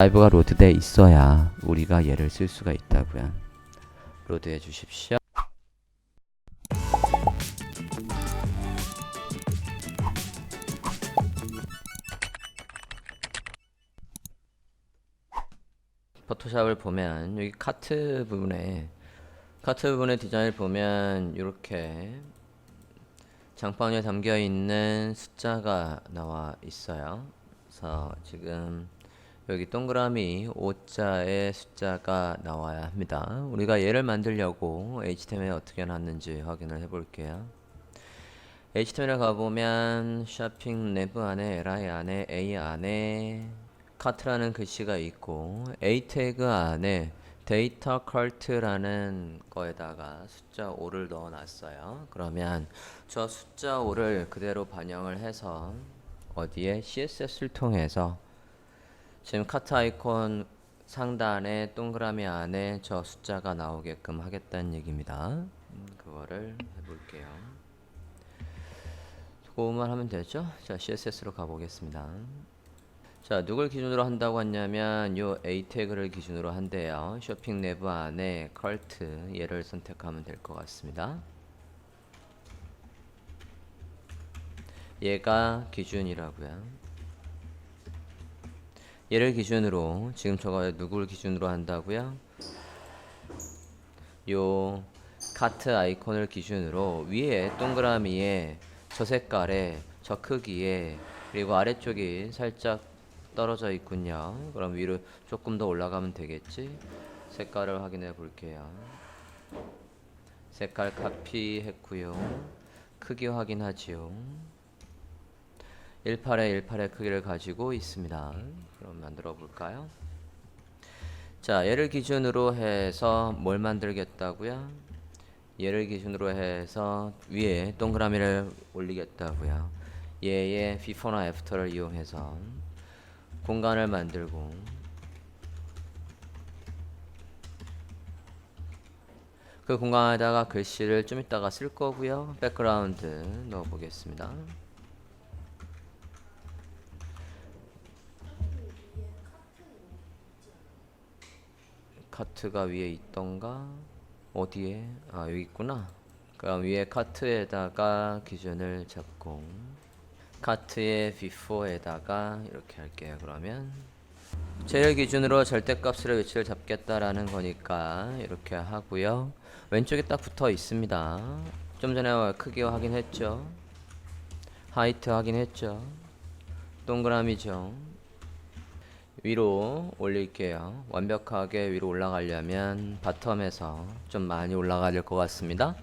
라이브가 로드돼 있어야 우리가 얘를 쓸 수가 있다고요. 로드해 주십시오. 포토샵을 보면 여기 카트 부분의 디자인을 보면 이렇게 장판에 담겨 있는 숫자가 나와 있어요. 그래서 지금 여기 동그라미 5자의 숫자가 나와야 합니다. 우리가 얘를 만들려고 HTML에 어떻게 놨는지 확인을 해볼게요. HTML에 가보면 쇼핑 랩 안에 li 안에 a 안에 카트라는 글씨가 있고 a 태그 안에 데이터 컬트라는 거에다가 숫자 5를 넣어 놨어요. 그러면 저 숫자 5를 그대로 반영을 해서 어디에 CSS를 통해서 지금 카트 아이콘 상단에 동그라미 안에 저 숫자가 나오게끔 하겠다는 얘기입니다. 그거를 해볼게요. 그거만 하면 되죠. 자, CSS로 가보겠습니다. 자, 누굴 기준으로 한다고 했냐면 요 A 태그를 기준으로 한대요. 쇼핑 랩 안에 컬트 얘를 선택하면 될 것 같습니다. 얘가 기준이라고요. 얘를 기준으로 지금 저거 누굴 기준으로 한다고요? 요 카트 아이콘을 기준으로 위에 동그라미에 저 색깔에 저 크기에 그리고 아래쪽이 살짝 떨어져 있군요. 그럼 위로 조금 더 올라가면 되겠지? 색깔을 확인해 볼게요. 색깔 카피 했고요. 크기 확인하지요. 18에 18의 크기를 가지고 있습니다. 그럼 만들어 볼까요? 자, 얘를 기준으로 해서 뭘 만들겠다고요? 얘를 기준으로 해서 위에 동그라미를 올리겠다고요. 얘의 before나 after를 이용해서 공간을 만들고 그 공간에다가 글씨를 좀 이따가 쓸 거고요. 백그라운드 넣어 보겠습니다. 카트가 위에 있던가? 어디에? 아, 여기 있구나. 그럼 위에 카트에다가 기준을 잡고 카트의 before에다가 이렇게 할게요. 그러면 제일 기준으로 절대값으로 위치를 잡겠다라는 거니까 이렇게 하고요. 왼쪽에 딱 붙어 있습니다. 좀 전에 크기 확인했죠. 하이트 확인했죠. 동그라미죠. 위로 올릴게요. 완벽하게 위로 올라가려면 바텀에서 좀 많이 올라가야 될 것 같습니다.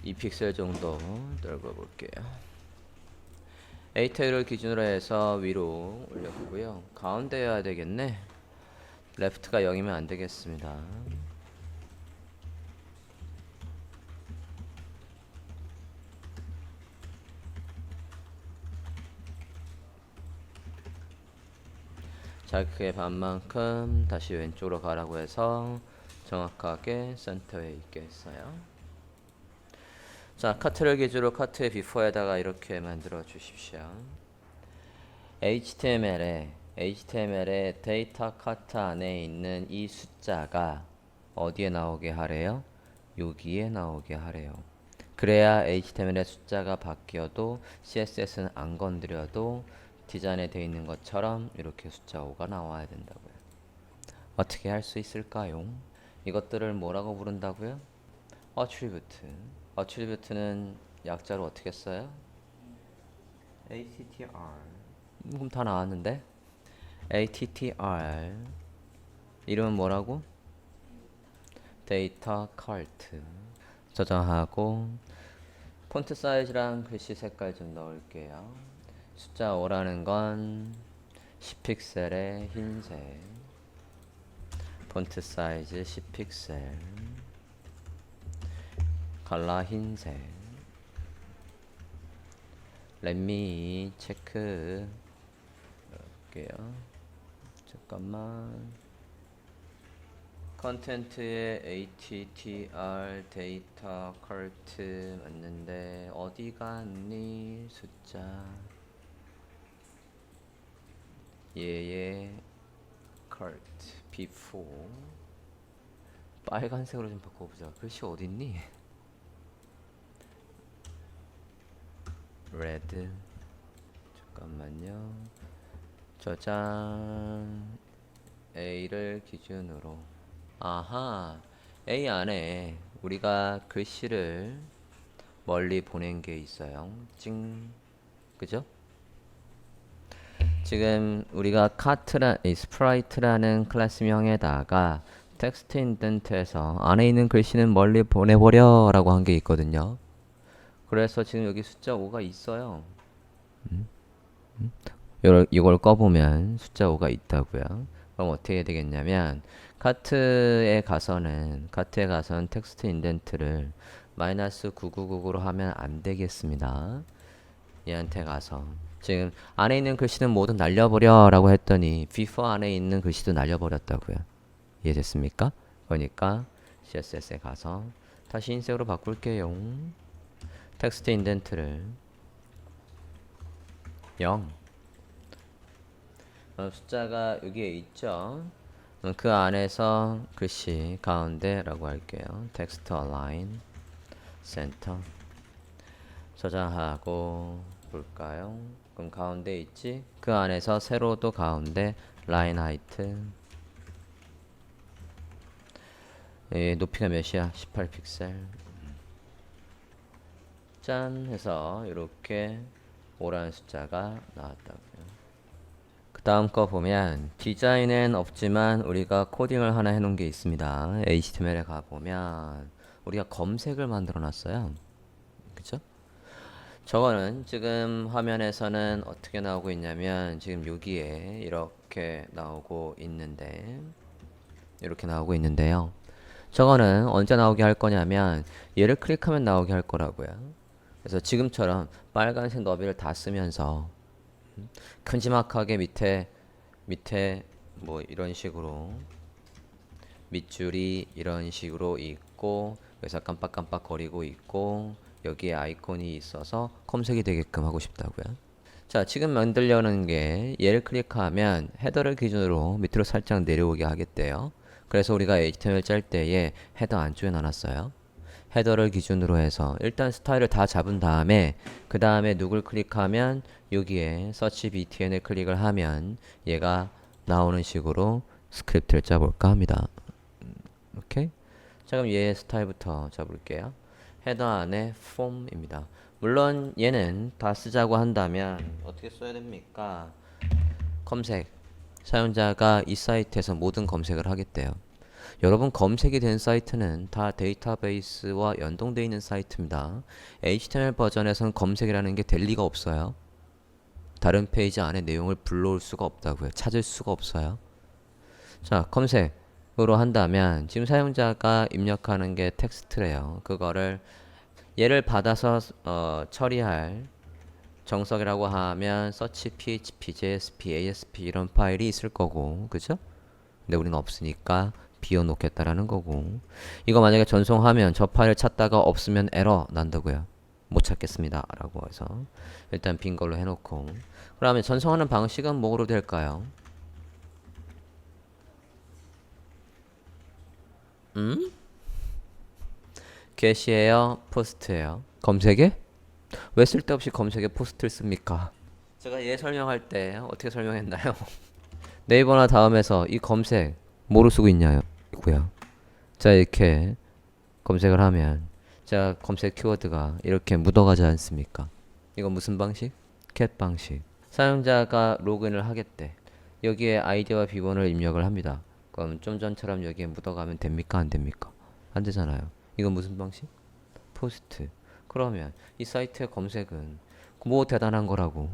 이 픽셀 정도 넓어 볼게요. A 태그를 기준으로 해서 위로 올렸고요. 가운데 해야 되겠네. 레프트가 0이면 안 되겠습니다. 자크의 반만큼 다시 왼쪽으로 가라고 해서 정확하게 센터에 있게 했어요. 자, 카트를 기준으로 카트의 비포에다가 이렇게 만들어 주십시오. HTML에 데이터 카트 안에 있는 이 숫자가 어디에 나오게 하래요? 여기에 나오게 하래요. 그래야 HTML의 숫자가 바뀌어도 CSS는 안 건드려도 디자인에 되어 있는 것처럼 이렇게 숫자 5가 나와야 된다고요. 어떻게 할 수 있을까요? 이것들을 뭐라고 부른다고요? attribute. attribute는 약자로 어떻게 써요? attr. 그럼 다 나왔는데? attr. 이름은 뭐라고? 데이터 컬트. 저장하고 폰트 사이즈랑 글씨 색깔 좀 넣을게요. 숫자 5라는 건 10픽셀의 흰색, 폰트 사이즈 10픽셀, 갈라 흰색. 렛미 체크 할게요. 잠깐만. 컨텐트에 attr 데이터 컬트 맞는데 어디 갔니 숫자 얘의 컬트 before 빨간색으로 좀 바꿔보자. 글씨 어딨니? red 잠깐만요. 저장 A를 기준으로 아하 A 안에 우리가 글씨를 멀리 보낸 게 있어요. 찡 그죠? 지금 우리가 이 스프라이트라는 클래스명에다가 텍스트 인덴트에서 안에 있는 글씨는 멀리 보내버려 라고 한 게 있거든요. 그래서 지금 여기 숫자 5가 있어요. 이걸 꺼보면 숫자 5가 있다고요. 그럼 어떻게 해야 되겠냐면 카트에 가서는 텍스트 인덴트를 마이너스 9999로 하면 안 되겠습니다. 얘한테 가서 지금 안에 있는 글씨는 모두 날려버려 라고 했더니 before 안에 있는 글씨도 날려버렸다고요. 이해됐습니까? 그러니까 CSS에 가서 다시 흰색으로 바꿀게요. 텍스트 인덴트를 0 숫자가 여기에 있죠. 그 안에서 글씨 가운데라고 할게요. 텍스트 align 센터 저장하고 볼까요? 그럼 가운데 있지? 그 안에서 세로도 가운데 라인 하이트 높이가 몇이야? 18픽셀 짠 해서 이렇게 오라는 숫자가 나왔다고요. 그 다음 거 보면 디자인엔 없지만 우리가 코딩을 하나 해놓은 게 있습니다. HTML에 가보면 우리가 검색을 만들어 놨어요. 그쵸? 저거는 지금 화면에서는 어떻게 나오고 있냐면 지금 여기에 이렇게 나오고 있는데요. 저거는 언제 나오게 할 거냐면 얘를 클릭하면 나오게 할 거라고요. 그래서 지금처럼 빨간색 너비를 다 쓰면서 큼지막하게 밑에 뭐 이런 식으로 밑줄이 이런 식으로 있고 그래서 깜빡깜빡 거리고 있고 여기에 아이콘이 있어서 검색이 되게끔 하고 싶다고요. 자, 지금 만들려는 게 얘를 클릭하면 헤더를 기준으로 밑으로 살짝 내려오게 하겠대요. 그래서 우리가 HTML 짤 때에 헤더 안쪽에 넣어놨어요. 헤더를 기준으로 해서 일단 스타일을 다 잡은 다음에 그 다음에 누굴 클릭하면 여기에 search btn을 클릭을 하면 얘가 나오는 식으로 스크립트를 짜볼까 합니다. 오케이? 자, 그럼 얘의 스타일부터 잡을게요. 헤더 안에 폼입니다. 물론 얘는 다 쓰자고 한다면 어떻게 써야 됩니까? 검색. 사용자가 이 사이트에서 모든 검색을 하겠대요. 여러분 검색이 된 사이트는 다 데이터베이스와 연동되어 있는 사이트입니다. HTML 버전에서는 검색이라는 게 될 리가 없어요. 다른 페이지 안에 내용을 불러올 수가 없다고요. 찾을 수가 없어요. 자, 검색으로 한다면 지금 사용자가 입력하는 게 텍스트래요. 그거를 얘를 받아서 처리할 정석이라고 하면 search php, jsp, asp 이런 파일이 있을 거고, 그죠? 근데 우리는 없으니까 비워놓겠다라는 거고, 이거 만약에 전송하면 저 파일 찾다가 없으면 에러 난다고요. 못 찾겠습니다 라고 해서 일단 빈 걸로 해놓고, 그러면 전송하는 방식은 뭐로 될까요? 게시예요? 포스트예요? 검색에? 왜 쓸데없이 검색에 포스트를 씁니까? 제가 얘 설명할 때 어떻게 설명했나요? 네이버나 다음에서 이 검색 뭐로 쓰고 있냐요? 있고요. 자, 이렇게 검색을 하면 자, 검색 키워드가 이렇게 묻어가지 않습니까? 이건 무슨 방식? cat 방식. 사용자가 로그인을 하겠대. 여기에 아이디와 비번을 입력을 합니다. 그럼 좀 전처럼 여기에 묻어가면 됩니까? 안 됩니까? 안 되잖아요. 이건 무슨 방식? 포스트. 그러면 이 사이트의 검색은 뭐 대단한 거라고.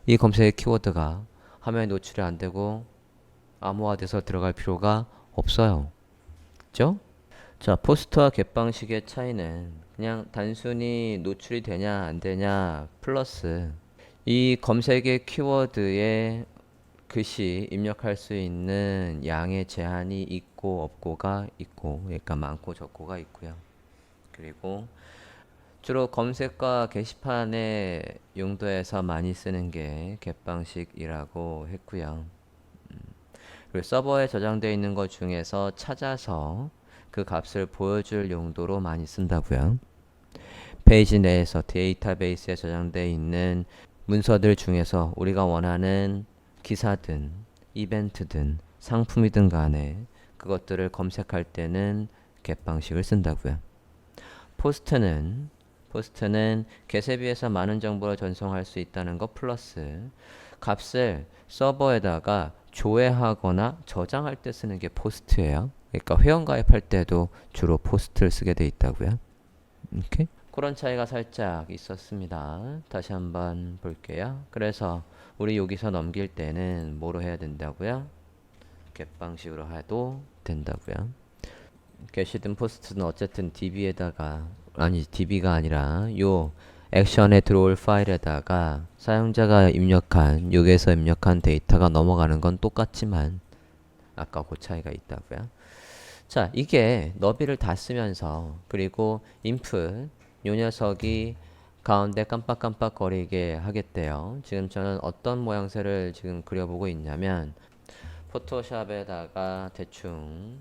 이 검색의 키워드가 화면에 노출이 안 되고 암호화돼서 들어갈 필요가 없어요. 그죠? 자, 포스트와 겟 방식의 차이는 그냥 단순히 노출이 되냐 안 되냐 플러스 이 검색의 키워드의 글씨 입력할 수 있는 양의 제한이 있고 없고가 있고, 그러니까 많고 적고가 있고요. 그리고 주로 검색과 게시판의 용도에서 많이 쓰는 게 겟방식이라고 했고요. 그리고 서버에 저장되어 있는 것 중에서 찾아서 그 값을 보여줄 용도로 많이 쓴다고요. 페이지 내에서 데이터베이스에 저장되어 있는 문서들 중에서 우리가 원하는 기사든 이벤트든 상품이든 간에 그것들을 검색할 때는 겟 방식을 쓴다고요. 포스트는 겟에 비해서 많은 정보를 전송할 수 있다는 것 플러스 값을 서버에다가 조회하거나 저장할 때 쓰는 게 포스트예요. 그러니까 회원 가입할 때도 주로 포스트를 쓰게 돼 있다고요. 오케이? 그런 차이가 살짝 있었습니다. 다시 한번 볼게요. 그래서 우리 여기서 넘길 때는 뭐로 해야 된다고요? 겟 방식으로 해도 된다고요. 게시든 포스트든 어쨌든 DB에다가 아니 DB가 아니라 요 액션에 들어올 파일에다가 사용자가 입력한 여기에서 입력한 데이터가 넘어가는 건 똑같지만 아까 그 차이가 있다고요. 자, 이게 너비를 다 쓰면서 그리고 input 요 녀석이 가운데 깜빡깜빡거리게 하겠대요. 지금 저는 어떤 모양새를 지금 그려보고 있냐면 포토샵에다가 대충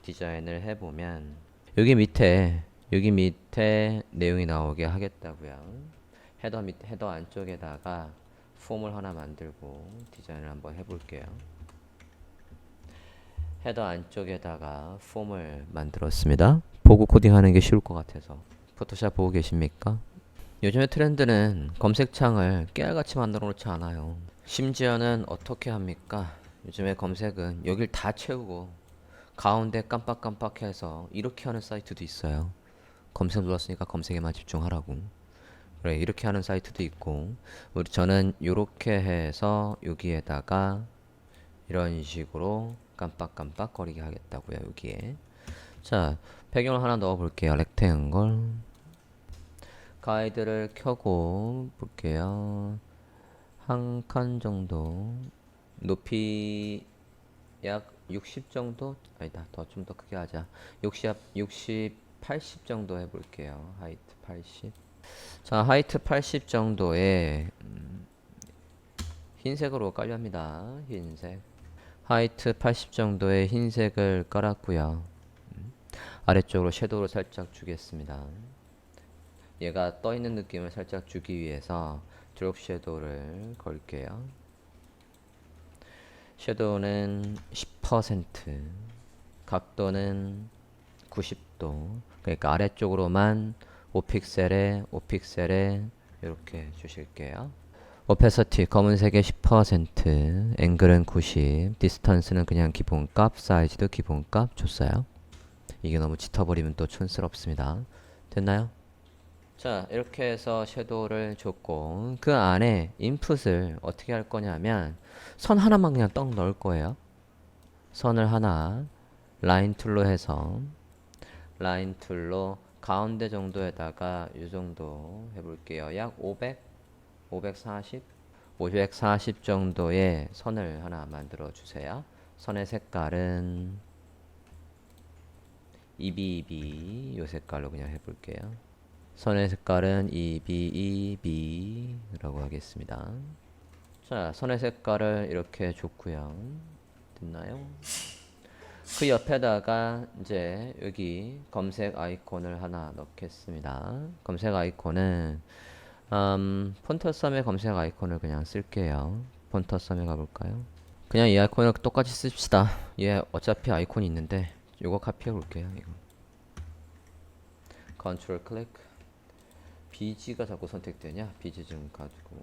디자인을 해보면 여기 밑에 내용이 나오게 하겠다고요. 헤더 안쪽에다가 폼을 하나 만들고 디자인을 한번 해볼게요. 헤더 안쪽에다가 폼을 만들었습니다. 보고 코딩하는 게 쉬울 것 같아서. 포토샵 보고 계십니까? 요즘의 트렌드는 검색창을 깨알같이 만들어 놓지 않아요. 심지어는 어떻게 합니까? 요즘의 검색은 여길 다 채우고 가운데 깜빡깜빡해서 이렇게 하는 사이트도 있어요. 검색 눌렀으니까 검색에만 집중하라고. 그래, 이렇게 하는 사이트도 있고 저는 이렇게 해서 여기에다가 이런 식으로 깜빡깜빡거리게 하겠다고요. 여기에 자, 배경을 하나 넣어 볼게요. 렉탱글 가이드를 켜고 볼게요. 한 칸 정도 높이 약 60 정도? 아니다. 좀 더 크게 하자. 60, 80 정도 해볼게요. 하이트 80. 자, 하이트 80 정도에 흰색으로 깔렵니다. 흰색. 하이트 80 정도의 흰색을 깔았고요. 아래쪽으로 섀도우를 살짝 주겠습니다. 얘가 떠있는 느낌을 살짝 주기 위해서 드롭 섀도우를 걸게요. 섀도우는 10%, 각도는 90도. 그러니까 아래쪽으로만 5픽셀에 이렇게 주실게요. 오페서티 검은색에 10%, 앵글은 90, 디스턴스는 그냥 기본값, 사이즈도 기본값 줬어요. 이게 너무 짙어버리면 또 촌스럽습니다. 됐나요? 자, 이렇게 해서 섀도우를 줬고 그 안에 인풋을 어떻게 할 거냐면 선 하나만 그냥 떡 넣을 거예요. 선을 하나 라인 툴로 해서 라인 툴로 가운데 정도에다가 이 정도 해볼게요. 약 500, 540, 540 정도의 선을 하나 만들어 주세요. 선의 색깔은 이비이비 요 색깔로 그냥 해볼게요. 선의 색깔은 EBEB라고 하겠습니다. 자, 선의 색깔을 이렇게 줬고요. 됐나요? 그 옆에다가 이제 여기 검색 아이콘을 하나 넣겠습니다. 검색 아이콘은 폰터썸의 검색 아이콘을 그냥 쓸게요. 폰터썸에 가볼까요? 그냥 이 아이콘을 똑같이 씁시다. 얘 어차피 아이콘이 있는데 요거 카피해 볼게요. 이거 컨트롤 클릭. 비지가 자꾸 선택되냐? 비지 좀 가지고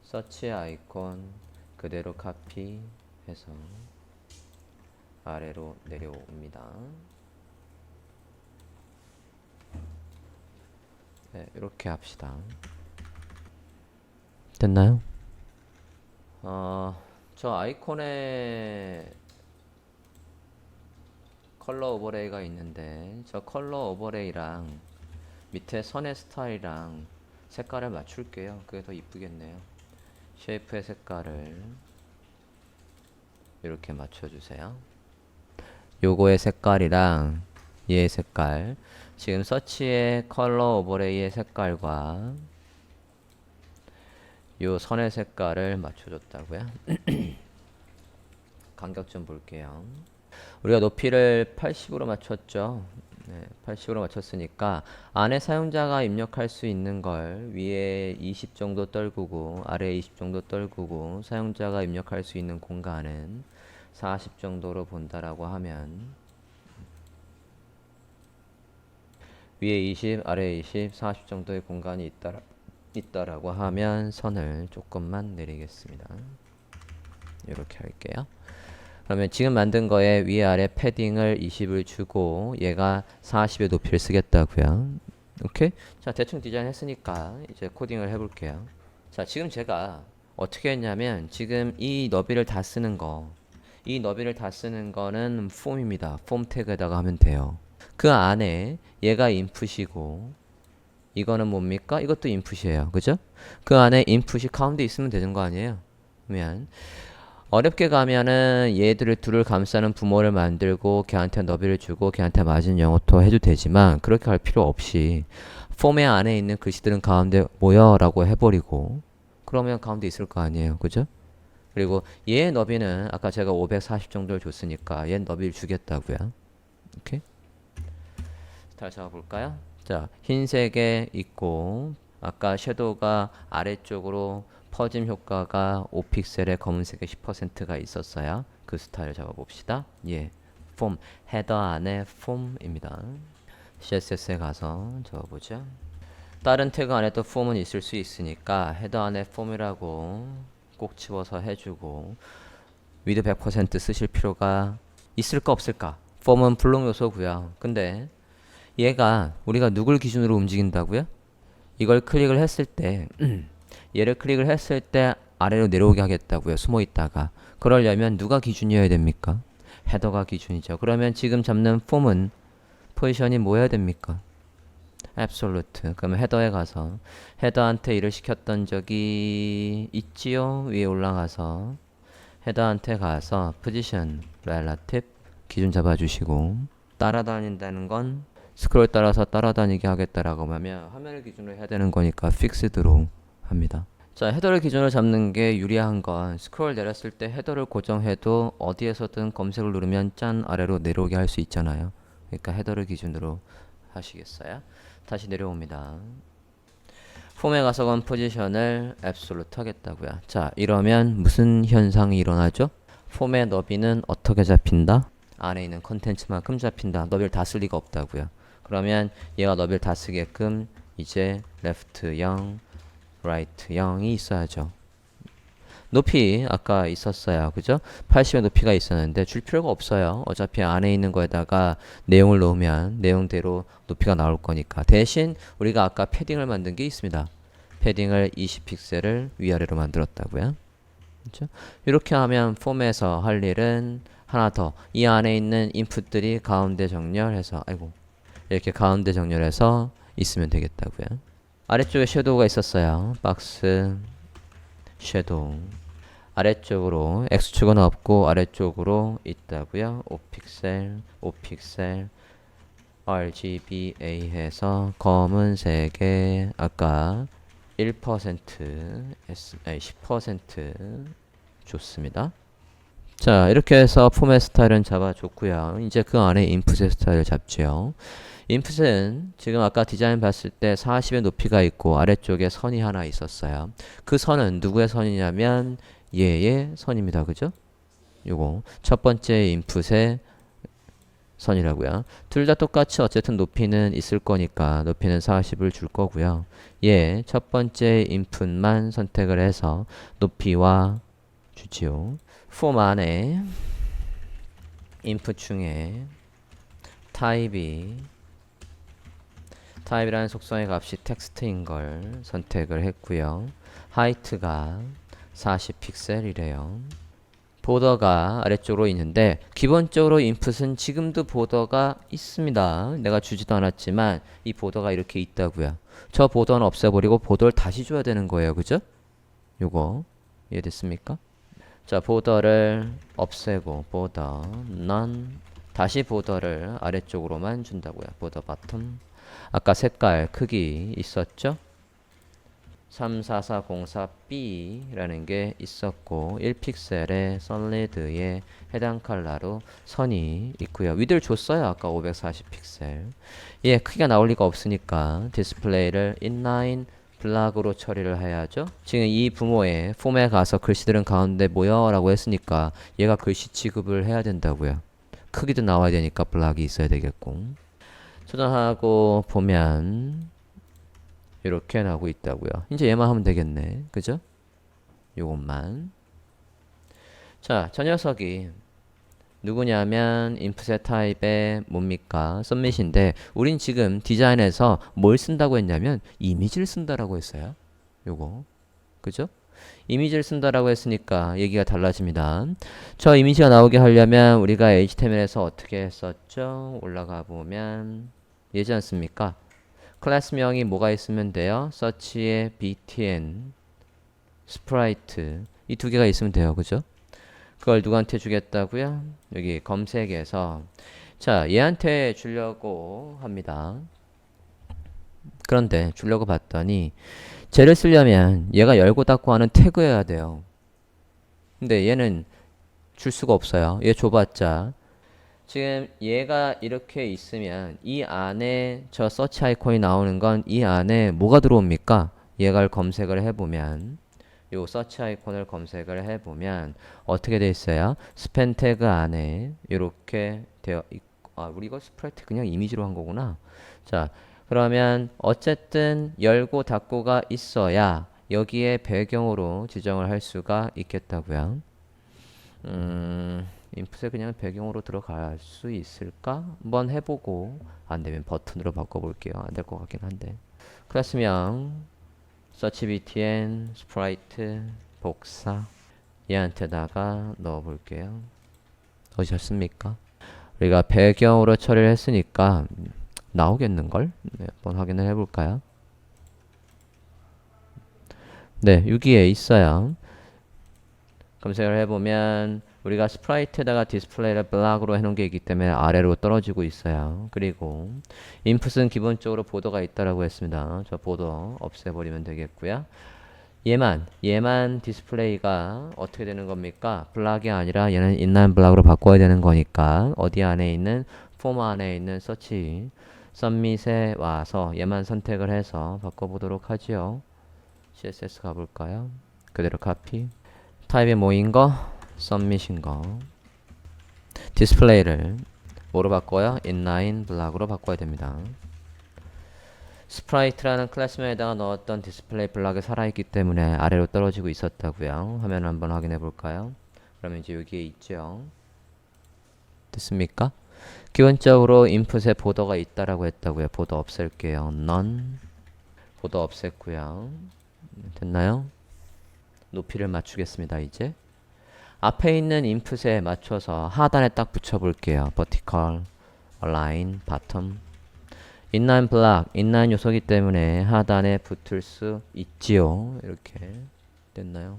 서치 아이콘 그대로 카피해서 아래로 내려옵니다. 네, 이렇게 합시다. 됐나요? 저 아이콘에 컬러 오버레이가 있는데 저 컬러 오버레이랑 밑에 선의 스타일이랑 색깔을 맞출게요. 그게 더 이쁘겠네요. 쉐이프의 색깔을 이렇게 맞춰주세요. 요거의 색깔이랑 얘의 색깔, 지금 서치의 컬러 오버레이의 색깔과 요 선의 색깔을 맞춰줬다고요. 간격 좀 볼게요. 우리가 높이를 80으로 맞췄죠. 네, 80으로 맞췄으니까 안에 사용자가 입력할 수 있는 걸 위에 20 정도 떨구고 아래에 20 정도 떨구고 사용자가 입력할 수 있는 공간은 40 정도로 본다라고 하면 위에 20, 아래에 20, 40 정도의 공간이 있다라고 하면 선을 조금만 내리겠습니다. 이렇게 할게요. 그러면 지금 만든 거에 위에 아래 패딩을 20을 주고 얘가 40의 높이를 쓰겠다고요. 오케이? 자, 대충 디자인 했으니까 이제 코딩을 해볼게요. 자, 지금 제가 어떻게 했냐면 지금 이 너비를 다 쓰는 거는 폼입니다. 폼 태그에다가 하면 돼요. 그 안에 얘가 인풋이고 이거는 뭡니까? 이것도 인풋이에요. 그죠? 그 안에 인풋이 가운데 있으면 되는 거 아니에요? 그러면 어렵게 가면은 얘들을 둘을 감싸는 부모를 만들고 걔한테 너비를 주고 걔한테 맞은 영어토 해도 되지만 그렇게 할 필요 없이 폼의 안에 있는 글씨들은 가운데 모여 라고 해버리고 그러면 가운데 있을 거 아니에요. 그죠? 그리고 얘의 너비는 아까 제가 540 정도를 줬으니까 얘 너비를 주겠다고요. 오케이? 다시 잡아볼까요? 자, 흰색에 있고 아까 섀도우가 아래쪽으로 퍼짐 효과가 5픽셀에 검은색에 10%가 있었어요. 그 스타일 잡아봅시다. 예, 폼, 헤더 안에 폼입니다. CSS에 가서 적어보죠. 다른 태그 안에도 폼은 있을 수 있으니까 헤더 안에 폼이라고 꼭 집어서 해주고 위드 100% 쓰실 필요가 있을까 없을까? 폼은 불능 요소고요. 근데 얘가 우리가 누굴 기준으로 움직인다고요? 이걸 클릭을 했을 때 얘를 클릭을 했을 때 아래로 내려오게 하겠다고요. 숨어 있다가. 그러려면 누가 기준이어야 됩니까? 헤더가 기준이죠. 그러면 지금 잡는 폼은 포지션이 뭐 해야 됩니까? absolute. 그러면 헤더에 가서 헤더한테 일을 시켰던 적이 있지요? 위에 올라가서 헤더한테 가서 position, relative 기준 잡아주시고 따라다닌다는 건 스크롤 따라서 따라다니게 하겠다라고 하면 화면을 기준으로 해야 되는 거니까 fixed로 합니다. 자, 헤더를 기준으로 잡는 게 유리한 건 스크롤 내렸을 때 헤더를 고정해도 어디에서든 검색을 누르면 짠 아래로 내려오게 할 수 있잖아요. 그러니까 헤더를 기준으로 하시겠어요? 다시 내려옵니다. 폼에 가서 건 포지션을 absolute 하겠다고요. 자, 이러면 무슨 현상이 일어나죠? 폼의 너비는 어떻게 잡힌다? 안에 있는 컨텐츠만큼 잡힌다. 너비를 다 쓸 리가 없다고요. 그러면 얘가 너비를 다 쓰게끔 이제 left 0, right 0이 있어야죠. 높이 아까 있었어요. 그죠? 80의 높이가 있었는데 줄 필요가 없어요. 어차피 안에 있는 거에다가 내용을 넣으면 내용대로 높이가 나올 거니까. 대신 우리가 아까 패딩을 만든 게 있습니다. 패딩을 20픽셀을 위아래로 만들었다고요. 그렇죠? 이렇게 하면 폼에서 할 일은 하나 더. 이 안에 있는 인풋들이 가운데 정렬해서 이렇게 가운데 정렬해서 있으면 되겠다고요. 아래쪽에 섀도우가 있었어요. 박스 섀도우 아래쪽으로 X축은 없고 아래쪽으로 있다고요. 5픽셀 5픽셀 RGBA 해서 검은색에 아까 1% 10% 좋습니다. 자, 이렇게 해서 포맷 스타일은 잡아줬고요. 이제 그 안에 인풋의 스타일을 잡죠. 인풋은 지금 아까 디자인 봤을 때 40의 높이가 있고 아래쪽에 선이 하나 있었어요. 그 선은 누구의 선이냐면 얘의 선입니다. 그죠? 요거 첫 번째 인풋의 선이라고요. 둘 다 똑같이 어쨌든 높이는 있을 거니까 높이는 40을 줄 거고요. 얘 첫 번째 인풋만 선택을 해서 높이와 주지요. 폼 안에 인풋 중에 타입이라는 속성의 값이 텍스트인 걸 선택을 했고요. 하이트가 40픽셀이래요. 보더가 아래쪽으로 있는데 기본적으로 인풋은 지금도 보더가 있습니다. 내가 주지도 않았지만 이 보더가 이렇게 있다고요. 저 보더는 없애버리고 보더를 다시 줘야 되는 거예요. 그죠? 요거 이해됐습니까? 자, 보더를 없애고 보더 none, 다시 보더를 아래쪽으로만 준다고요. 보더 bottom. 아까 색깔 크기 있었죠? 34404B라는 게 있었고 1픽셀의 솔리드에 해당 컬러로 선이 있고요. 위드를 줬어요. 아까 540픽셀. 예, 크기가 나올 리가 없으니까 디스플레이를 inline 블락으로 처리를 해야죠. 지금 이 부모의 폼에 가서 글씨들은 가운데 모여 라고 했으니까 얘가 글씨 취급을 해야 된다고요. 크기도 나와야 되니까 블락이 있어야 되겠고. 저장하고 보면 이렇게 나오고 있다고요. 이제 얘만 하면 되겠네. 그죠? 요것만. 자, 저 녀석이 누구냐면 인풋의 타입의 뭡니까? submit인데 우린 지금 디자인에서 뭘 쓴다고 했냐면 이미지를 쓴다라고 했어요. 요거. 그죠? 이미지를 쓴다라고 했으니까 얘기가 달라집니다. 저 이미지가 나오게 하려면 우리가 HTML에서 어떻게 했었죠? 올라가 보면 예지 않습니까? 클래스명이 뭐가 있으면 돼요? search에 btn, sprite 이 두 개가 있으면 돼요. 그죠? 그걸 누구한테 주겠다고요? 여기 검색에서 자, 얘한테 주려고 합니다. 그런데 주려고 봤더니 쟤를 쓰려면 얘가 열고 닫고 하는 태그여야 돼요. 근데 얘는 줄 수가 없어요. 얘 줘봤자 지금 얘가 이렇게 있으면 이 안에 저 서치 아이콘이 나오는 건 이 안에 뭐가 들어옵니까? 얘를 검색을 해보면 요 서치 아이콘을 검색을 해보면 어떻게 돼 있어요? 스팸 태그 안에 이렇게 되어 있고 아 우리 이거 스프라이트 그냥 이미지로 한 거구나. 자 그러면 어쨌든 열고 닫고가 있어야 여기에 배경으로 지정을 할 수가 있겠다고요. 인풋에 그냥 배경으로 들어갈 수 있을까? 한번 해보고 안되면 버튼으로 바꿔볼게요. 안될 것 같긴 한데 클래스명 search btn sprite 복사 얘한테다가 넣어볼게요. 넣으셨습니까? 우리가 배경으로 처리를 했으니까 나오겠는걸? 네, 한번 확인을 해볼까요? 네, 여기에 있어요. 검색을 해보면 우리가 스프라이트에다가 디스플레이를 블락으로 해놓은 게 있기 때문에 아래로 떨어지고 있어요. 그리고 인풋은 기본적으로 보더가 있다라고 했습니다. 저 보더 없애버리면 되겠고요. 얘만 디스플레이가 어떻게 되는 겁니까? 블락이 아니라 얘는 inline 블락으로 바꿔야 되는 거니까 어디 안에 있는 폼 안에 있는 서치 submit에 와서 얘만 선택을 해서 바꿔보도록 하지요. CSS 가볼까요? 그대로 카피 타입이 뭐인 거? submit인 거 디스플레이를 뭐로 바꿔요? inline 블락으로 바꿔야 됩니다. 스프라이트라는 클래스명에다가 넣었던 디스플레이 블락이 살아있기 때문에 아래로 떨어지고 있었다고요. 화면 한번 확인해 볼까요? 그러면 이제 여기에 있죠. 됐습니까? 기본적으로 인풋에 보더가 있다라고 했다고요. 보더 없앨게요. none 보더 없앴고요. 됐나요? 높이를 맞추겠습니다. 이제 앞에 있는 인풋에 맞춰서 하단에 딱 붙여볼게요. vertical, align, bottom inline block, inline 요소이기 때문에 하단에 붙을 수 있지요. 이렇게 됐나요?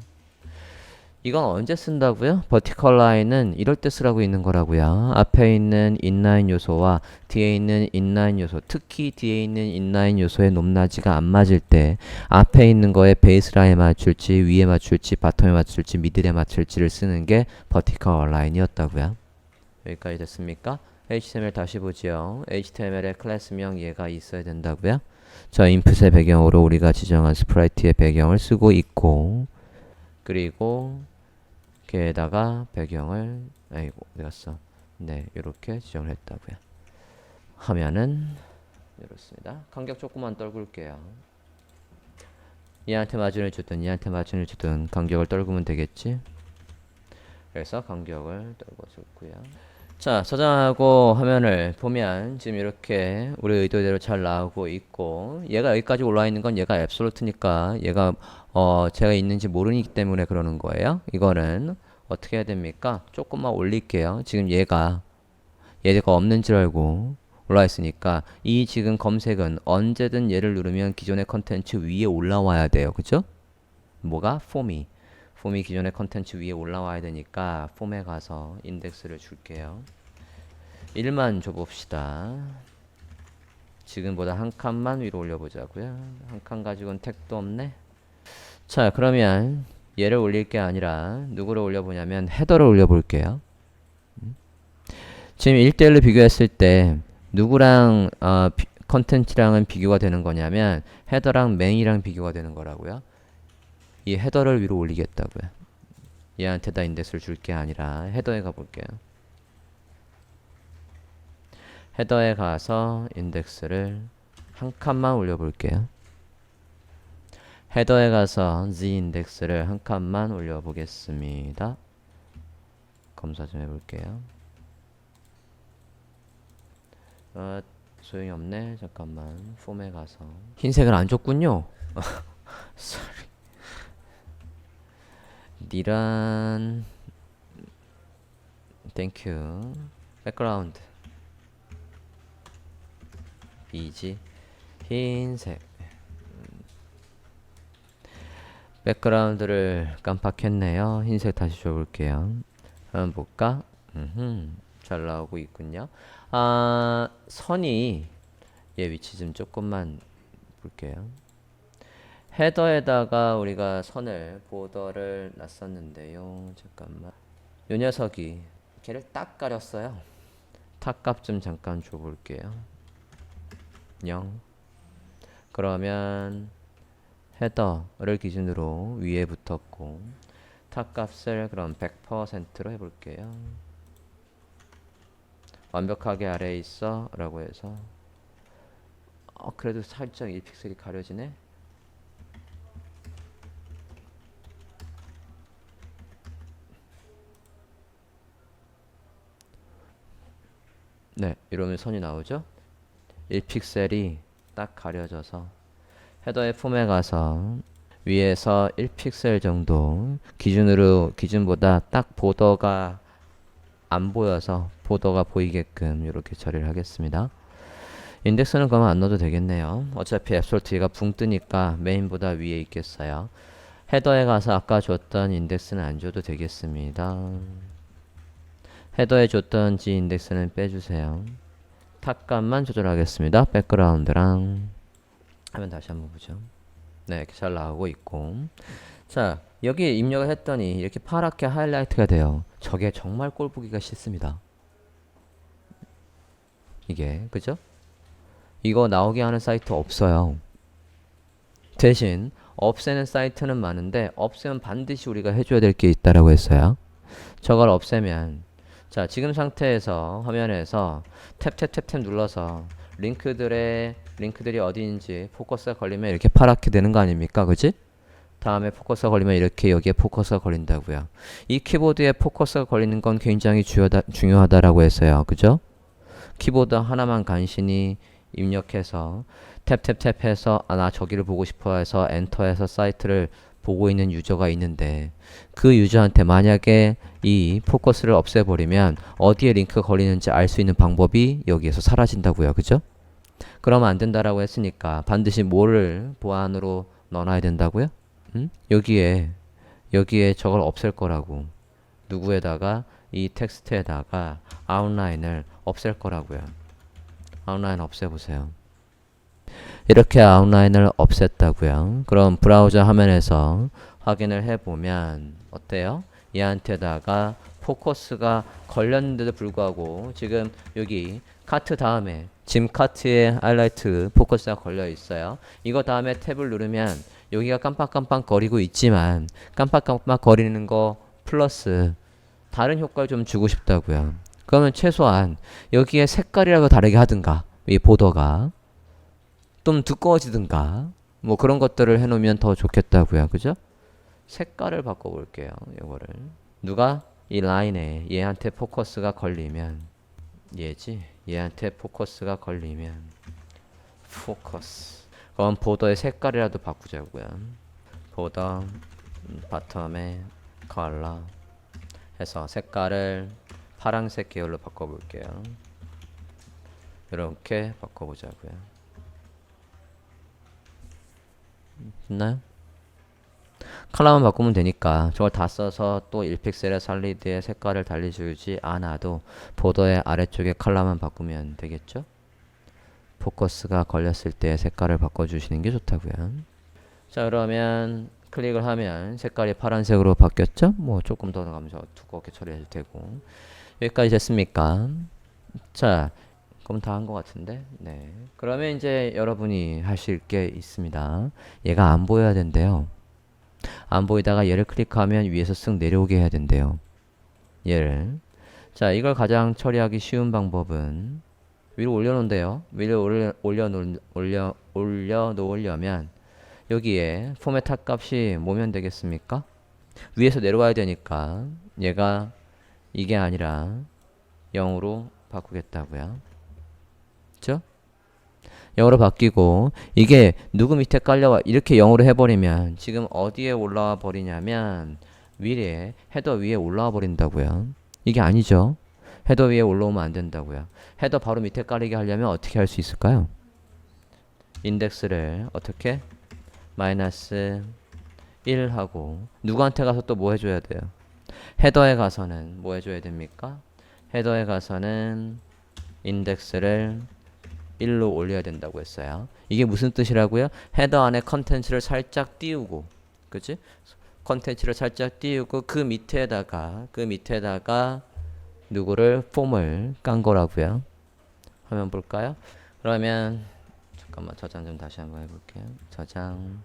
이건 언제 쓴다고요? vertical line은 이럴 때 쓰라고 있는 거라고요. 앞에 있는 inline 요소와 뒤에 있는 inline 요소, 특히 뒤에 있는 inline 요소의 높낮이가 안 맞을 때 앞에 있는 거에 베이스라인에 맞출지, 위에 맞출지, 바텀에 맞출지, 미들에 맞출지를 쓰는 게 vertical line이었다고요. 여기까지 됐습니까? HTML 다시 보지요. HTML의 클래스명 얘가 있어야 된다고요. 저 인풋의 배경으로 우리가 지정한 스프라이트의 배경을 쓰고 있고 그리고 걔에다가 배경을 아이고 어디 갔어? 네 이렇게 지정을 했다고요. 하면은 이렇습니다. 간격 조금만 떨굴게요. 얘한테 마진을 주든 얘한테 마진을 주든 간격을 떨구면 되겠지. 그래서 간격을 떨궈줬고요. 자, 저장하고 화면을 보면 지금 이렇게 우리 의도대로 잘 나오고 있고 얘가 여기까지 올라와 있는 건 얘가 앱솔루트니까 얘가 제가 있는지 모르기 때문에 그러는 거예요. 이거는 어떻게 해야 됩니까? 조금만 올릴게요. 지금 얘가 없는 줄 알고 올라와 있으니까 이 지금 검색은 언제든 얘를 누르면 기존의 컨텐츠 위에 올라와야 돼요. 그죠? 뭐가? 폼이 기존의 컨텐츠 위에 올라와야 되니까 폼에 가서 인덱스를 줄게요. 1만 줘봅시다. 지금보다 한 칸만 위로 올려보자고요. 한 칸 가지고는 택도 없네. 자, 그러면 얘를 올릴 게 아니라 누구를 올려보냐면 헤더를 올려볼게요. 지금 1대1로 비교했을 때 누구랑 컨텐츠랑은 비교가 되는 거냐면 헤더랑 메인이랑 비교가 되는 거라고요. 이 헤더를 위로 올리겠다고요. 얘한테다 인덱스를 줄 게 아니라 헤더에 가볼게요. 헤더에 가서 인덱스를 한 칸만 올려볼게요. 헤더에 가서 z 인덱스를 한 칸만 올려보겠습니다. 검사 좀 해볼게요. 소용이 없네. 잠깐만. 폼에 가서 흰색을 안 줬군요. Sorry. 니란 땡큐. 백그라운드 이지 흰색. 백그라운드를 깜빡했네요. 흰색 다시 줘볼게요. 한번 볼까? 잘 나오고 있군요. 선이 얘 위치 좀 조금만 볼게요. 헤더에다가 우리가 선을 보더를 놨었는데요. 잠깐만. 요 녀석이 걔를 딱 가렸어요. 탑값 좀 잠깐 줘볼게요. 0. 그러면 헤더를 기준으로 위에 붙었고 탑값을 그럼 100%로 해볼게요. 완벽하게 아래에 있어 라고 해서 그래도 살짝 1픽셀이 가려지네. 네, 이러면 선이 나오죠. 1픽셀이 딱 가려져서 헤더의 폼에 가서 위에서 1픽셀 정도 기준보다 딱 보더가 안 보여서 보더가 보이게끔 이렇게 처리를 하겠습니다. 인덱스는 그러면 안 넣어도 되겠네요. 어차피 앱솔트가 붕 뜨니까 메인보다 위에 있겠어요. 헤더에 가서 아까 줬던 인덱스는 안 줘도 되겠습니다. 헤더에 줬던 G 인덱스는 빼주세요. 탑값만 조절하겠습니다. 백그라운드랑 하면 다시 한번 보죠. 네, 이렇게 잘 나오고 있고. 자, 여기에 입력을 했더니 이렇게 파랗게 하이라이트가 돼요. 저게 정말 꼴보기가 싫습니다. 이게, 그죠? 이거 나오게 하는 사이트 없어요. 대신 없애는 사이트는 많은데 없애면 반드시 우리가 해줘야 될 게 있다라고 했어요. 저걸 없애면 자, 지금 상태에서 화면에서 탭 눌러서 링크들이 어디인지 포커스가 걸리면 이렇게 파랗게 되는 거 아닙니까? 그지? 다음에 포커스가 걸리면 이렇게 여기에 포커스가 걸린다고요. 이 키보드에 포커스가 걸리는 건 굉장히 중요하다라고 했어요. 그죠? 키보드 하나만 간신히 입력해서 탭 해서 나 저기를 보고 싶어 해서 엔터해서 사이트를 보고 있는 유저가 있는데 그 유저한테 만약에 이 포커스를 없애버리면 어디에 링크가 걸리는지 알 수 있는 방법이 여기에서 사라진다고요. 그죠? 그러면 안 된다라고 했으니까 반드시 뭐를 보안으로 넣어놔야 된다고요? 여기에 저걸 없앨 거라고. 누구에다가 이 텍스트에다가 아웃라인을 없앨 거라고요. 아웃라인 없애보세요. 이렇게 아웃라인을 없앴다고요. 그럼 브라우저 화면에서 확인을 해보면 어때요? 얘한테다가 포커스가 걸렸는데도 불구하고 지금 여기 카트 다음에 짐 카트에 하이라이트 포커스가 걸려 있어요. 이거 다음에 탭을 누르면 여기가 깜빡깜빡 거리고 있지만 깜빡깜빡 거리는 거 플러스 다른 효과를 좀 주고 싶다고요. 그러면 최소한 여기에 색깔이라도 다르게 하든가 이 보더가 좀 두꺼워지든가 뭐 그런 것들을 해놓으면 더 좋겠다고요. 그죠? 색깔을 바꿔볼게요. 이거를 누가 이 라인에 얘한테 포커스가 걸리면 얘한테 포커스가 걸리면 포커스 그럼 보더의 색깔이라도 바꾸자고요. 보더 바텀에 컬러 해서 색깔을 파란색 계열로 바꿔볼게요. 이렇게 바꿔보자고요. 됐나요? 컬러만 바꾸면 되니까 저걸 다 써서 또 1픽셀의 살리드의 색깔을 달리주지 않아도 보더의 아래쪽에 컬러만 바꾸면 되겠죠? 포커스가 걸렸을 때 색깔을 바꿔주시는 게 좋다고요. 자, 그러면 클릭을 하면 색깔이 파란색으로 바뀌었죠? 뭐 조금 더 가면서 두껍게 처리해도 되고. 여기까지 됐습니까? 자, 그럼 다 한 것 같은데. 네. 그러면 이제 여러분이 하실 게 있습니다. 얘가 안 보여야 된대요. 안 보이다가 얘를 클릭하면 위에서 쓱 내려오게 해야 된대요. 얘를. 자, 이걸 가장 처리하기 쉬운 방법은 위로 올려놓은대요. 위로 올려놓으려면 여기에 포맷 탑 값이 뭐면 되겠습니까? 위에서 내려와야 되니까 얘가 이게 아니라 0으로 바꾸겠다고요. 그쵸? 0으로 바뀌고 이게 누구 밑에 깔려와 이렇게 0으로 해버리면 지금 어디에 올라와 버리냐면 위에 헤더 위에 올라와 버린다고요. 이게 아니죠. 헤더 위에 올라오면 안 된다고요. 헤더 바로 밑에 깔리게 하려면 어떻게 할 수 있을까요? 인덱스를 어떻게? 마이너스 1 하고 누구한테 가서 또 뭐 해줘야 돼요? 헤더에 가서는 뭐 해줘야 됩니까? 헤더에 가서는 인덱스를 1로 올려야 된다고 했어요. 이게 무슨 뜻이라고요? 헤더 안에 컨텐츠를 살짝 띄우고, 그치? 컨텐츠를 살짝 띄우고 그 밑에다가 누구를 폼을 깐 거라고요. 화면 볼까요? 그러면 잠깐만 저장 좀 다시 한번 해볼게요. 저장.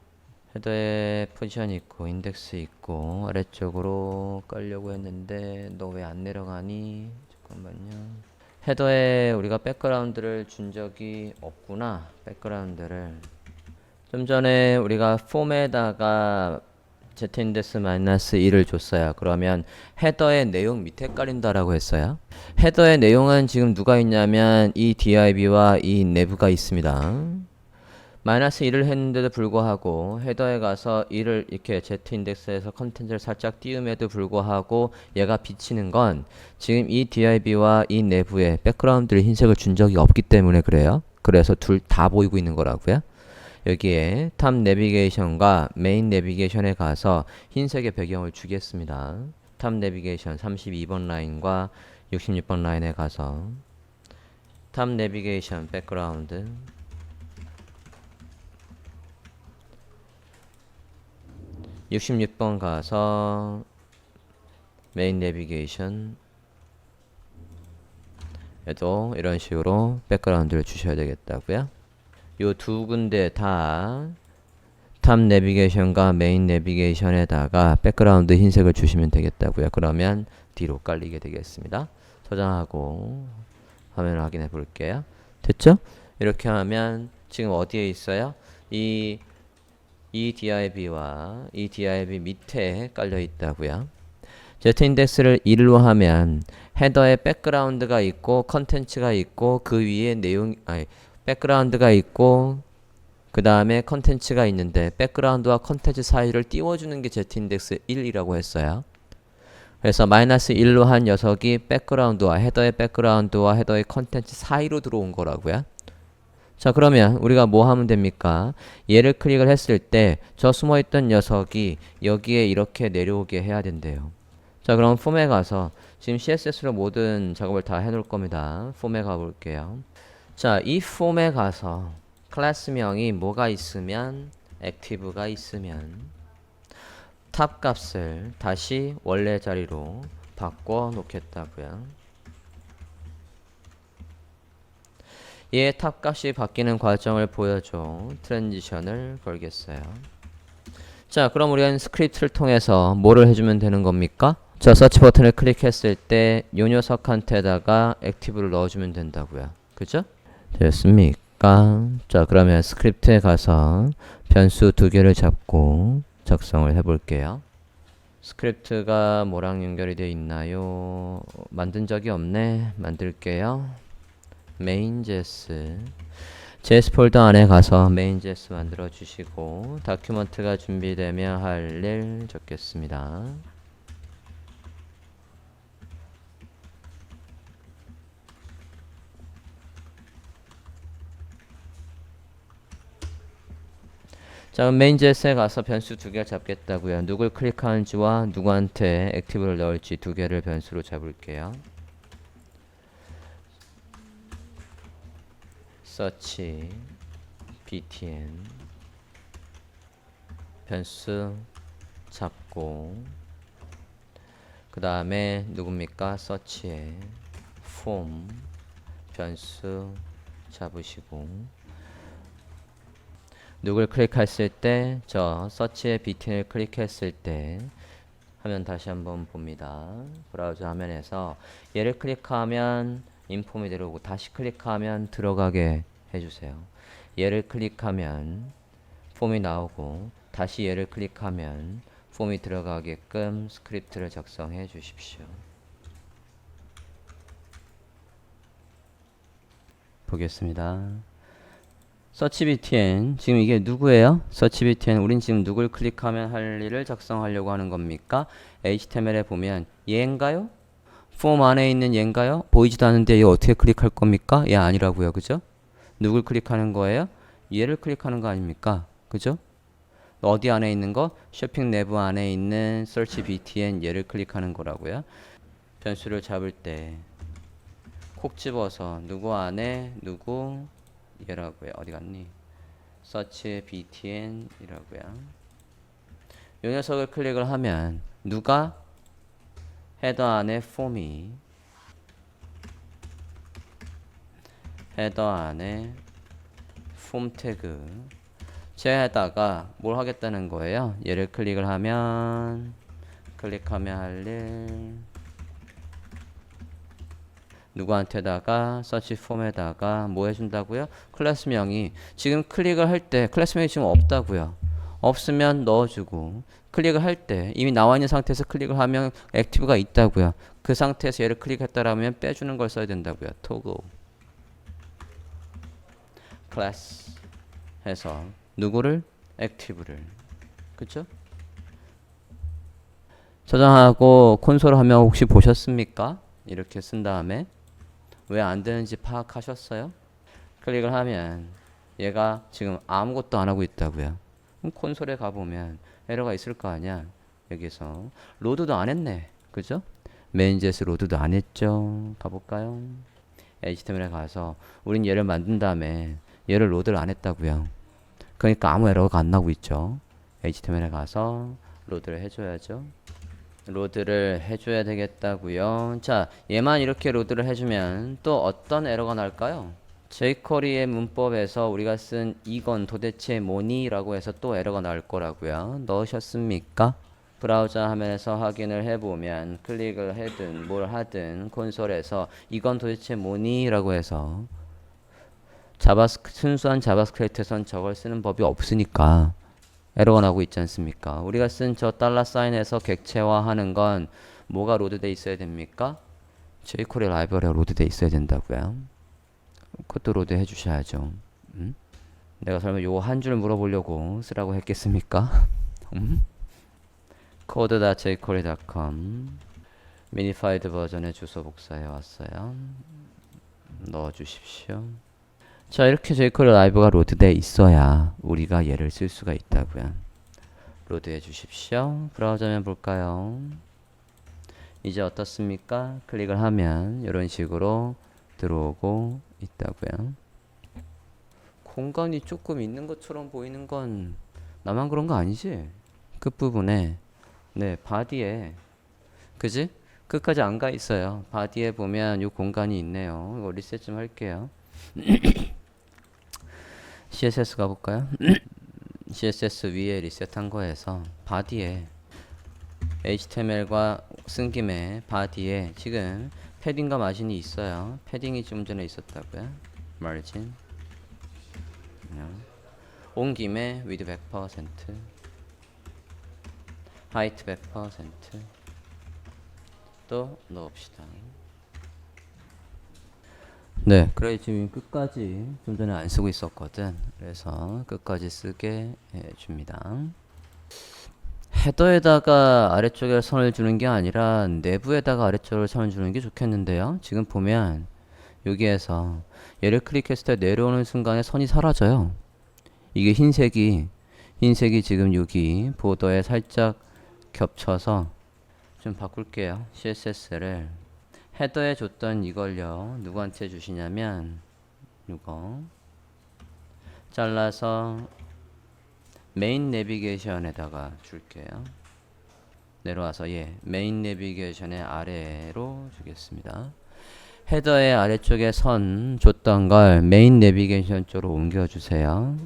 헤더에 포지션 있고 인덱스 있고 아래쪽으로 깔려고 했는데 너 왜 안 내려가니? 잠깐만요. 헤더에 우리가 백그라운드를 준 적이 없구나. 백그라운드를 좀 전에 우리가 폼에다가 z인덱스 마이너스 2를 줬어요. 그러면 헤더의 내용 밑에 깔린다라고 했어요. 헤더의 내용은 지금 누가 있냐면 이 div와 이 nev가 있습니다. 마이너스 1을 했는데도 불구하고 헤더에 가서 1을 이렇게 z인덱스에서 컨텐츠를 살짝 띄움에도 불구하고 얘가 비치는 건 지금 이 div와 이 내부에 백그라운드를 흰색을 준 적이 없기 때문에 그래요. 그래서 둘 다 보이고 있는 거라고요. 여기에 탑 내비게이션과 메인 내비게이션에 가서 흰색의 배경을 주겠습니다. 탑 내비게이션 32번 라인과 66번 라인에 가서 탑 내비게이션 백그라운드 66번 가서 메인 내비게이션 에도 이런 식으로 백그라운드를 주셔야 되겠다고요. 요 두 군데 다 탑 내비게이션과 메인 내비게이션에다가 백그라운드 흰색을 주시면 되겠다고요. 그러면 뒤로 깔리게 되겠습니다. 저장하고 화면을 확인해 볼게요. 됐죠? 이렇게 하면 지금 어디에 있어요? 이 div와 이 div 밑에 깔려 있다고요. z인덱스를 1로 하면 헤더에 백그라운드가 있고 컨텐츠가 있고 그 위에 백그라운드가 있고 그 다음에 컨텐츠가 있는데 백그라운드와 컨텐츠 사이를 띄워주는 게 z인덱스 1이라고 했어요. 그래서 마이너스 1로 한 녀석이 백그라운드와 헤더의 컨텐츠 사이로 들어온 거라고요. 자, 그러면 우리가 뭐 하면 됩니까? 얘를 클릭을 했을 때 저 숨어있던 녀석이 여기에 이렇게 내려오게 해야 된대요. 자, 그럼 폼에 가서 지금 CSS로 모든 작업을 다 해놓을 겁니다. 폼에 가볼게요. 자, 이 폼에 가서 클래스명이 뭐가 있으면 액티브가 있으면 탑 값을 다시 원래 자리로 바꿔 놓겠다고요. 얘 탑 값이 바뀌는 과정을 보여줘 트랜지션을 걸겠어요. 자, 그럼 우리는 스크립트를 통해서 뭐를 해주면 되는 겁니까? 저 서치 버튼을 클릭했을 때 요 녀석한테다가 액티브를 넣어주면 된다고요. 그죠? 됐습니까? 자, 그러면 스크립트에 가서 변수 두 개를 잡고 작성을 해볼게요. 스크립트가 뭐랑 연결이 되어 있나요? 만든 적이 없네. 만들게요. main.js JS 폴더 안에 가서 main.js 만들어 주시고 다큐멘트가 준비되면 할 일 적겠습니다. 자, 그럼 메인.js에 가서 변수 두 개를 잡겠다고요. 누굴 클릭하는지와 누구한테 액티브를 넣을지 두 개를 변수로 잡을게요. search btn 변수 잡고 그 다음에 누굽니까? search에 form 변수 잡으시고 누굴 클릭했을 때 저 search의 btn을 클릭했을 때 화면 다시 한번 봅니다. 브라우저 화면에서 얘를 클릭하면 인폼이 들어오고 다시 클릭하면 들어가게 해주세요. 얘를 클릭하면 폼이 나오고 다시 얘를 클릭하면 폼이 들어가게끔 스크립트를 작성해 주십시오. 보겠습니다. searchbtn 지금 이게 누구예요? searchbtn 우린 지금 누굴 클릭하면 할 일을 작성하려고 하는 겁니까? HTML에 보면 얘인가요? 폼 안에 있는 얘인가요? 보이지도 않는데 얘 어떻게 클릭할 겁니까? 얘 아니라고요. 그죠? 누굴 클릭하는 거예요? 얘를 클릭하는 거 아닙니까? 그죠? 어디 안에 있는 거? 쇼핑 내부 안에 있는 searchbtn 얘를 클릭하는 거라고요. 변수를 잡을 때 콕 집어서 누구 안에 누구 얘라고요. 어디 갔니? searchbtn 이라고요. 이 녀석을 클릭을 하면 누가 헤더 안에 폼이 헤더 안에 폼 태그 제에다가 뭘 하겠다는 거예요? 얘를 클릭을 하면 클릭하면 할 일 누구한테다가 서치 폼에다가 뭐 해준다고요? 클래스명이 지금 클릭을 할 때 클래스명이 지금 없다고요. 없으면 넣어주고 클릭을 할 때 이미 나와 있는 상태에서 클릭을 하면 액티브가 있다고요. 그 상태에서 얘를 클릭했다라면 빼주는 걸 써야 된다고요. toggle class 해서 누구를? 액티브를. 그쵸? 저장하고 콘솔 화면 혹시 보셨습니까? 이렇게 쓴 다음에 왜 안 되는지 파악하셨어요? 클릭을 하면 얘가 지금 아무것도 안 하고 있다고요. 그럼 콘솔에 가보면 에러가 있을 거 아니야. 여기서 로드도 안 했네. 그죠? 메인.js 로드도 안 했죠. 가볼까요? HTML에 가서 우린 얘를 만든 다음에 얘를 로드를 안 했다고요. 그러니까 아무 에러가 안 나고 있죠. HTML에 가서 로드를 해줘야죠. 로드를 해줘야 되겠다고요. 자, 얘만 이렇게 로드를 해주면 또 어떤 에러가 날까요? jQuery의 문법에서 우리가 쓴 이건 도대체 뭐니? 라고 해서 또 에러가 날 거라고요. 넣으셨습니까? 브라우저 화면에서 확인을 해보면 클릭을 하든 뭘 하든 콘솔에서 이건 도대체 뭐니? 라고 해서 순수한 자바스크립트에선 저걸 쓰는 법이 없으니까 에러가 나고 있지 않습니까? 우리가 쓴 저 $사인에서 객체화하는 건 뭐가 로드돼 있어야 됩니까? jQuery 라이브러리가 로드돼 있어야 된다고요. 그것도 로드 해주셔야죠. 내가 설마 요거 한 줄 물어보려고 쓰라고 했겠습니까? code.jquery.com 미니파이드 버전의 주소 복사해 왔어요. 넣어주십시오. 자, 이렇게 jQuery 라이브가 로드돼 있어야 우리가 얘를 쓸 수가 있다고요. 로드해 주십시오. 브라우저면 볼까요? 이제 어떻습니까? 클릭을 하면 이런 식으로 들어오고 있다고요. 공간이 조금 있는 것처럼 보이는 건 나만 그런 거 아니지? 끝부분에 네, 바디에 그지? 끝까지 안 가 있어요. 바디에 보면 이 공간이 있네요. 이거 리셋 좀 할게요. CSS 가볼까요? CSS 위에 리셋한 거에서 바디에 HTML과 쓴 김에 바디에 지금 패딩과 마진이 있어요. 패딩이 좀 전에 있었다고요. 마진 온 김에 width 100% height 100%또 넣읍시다. 네, 그래 지금 끝까지 좀 전에 안 쓰고 있었거든. 그래서 끝까지 쓰게 해줍니다. 헤더에다가 아래쪽에 선을 주는 게 아니라 내부에다가 아래쪽으로 선을 주는 게 좋겠는데요. 지금 보면 여기에서 얘를 클릭했을 때 내려오는 순간에 선이 사라져요. 이게 흰색이 흰색이 지금 여기 보더에 살짝 겹쳐서 좀 바꿀게요. CSS를 헤더에 줬던 이걸요 누구한테 주시냐면 이거 잘라서 메인 내비게이션에다가 줄게요. 내려와서 메인 내비게이션의 아래로 주겠습니다. 헤더의 아래쪽에 선 줬던 걸 메인 내비게이션 쪽으로 옮겨주세요.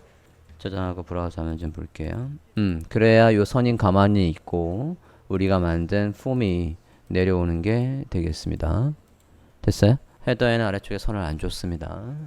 저장하고 브라우저 화면 좀 볼게요. 그래야 요 선이 가만히 있고 우리가 만든 폼이 내려오는 게 되겠습니다. 됐어요? 헤더에는 아래쪽에 선을 안 줬습니다.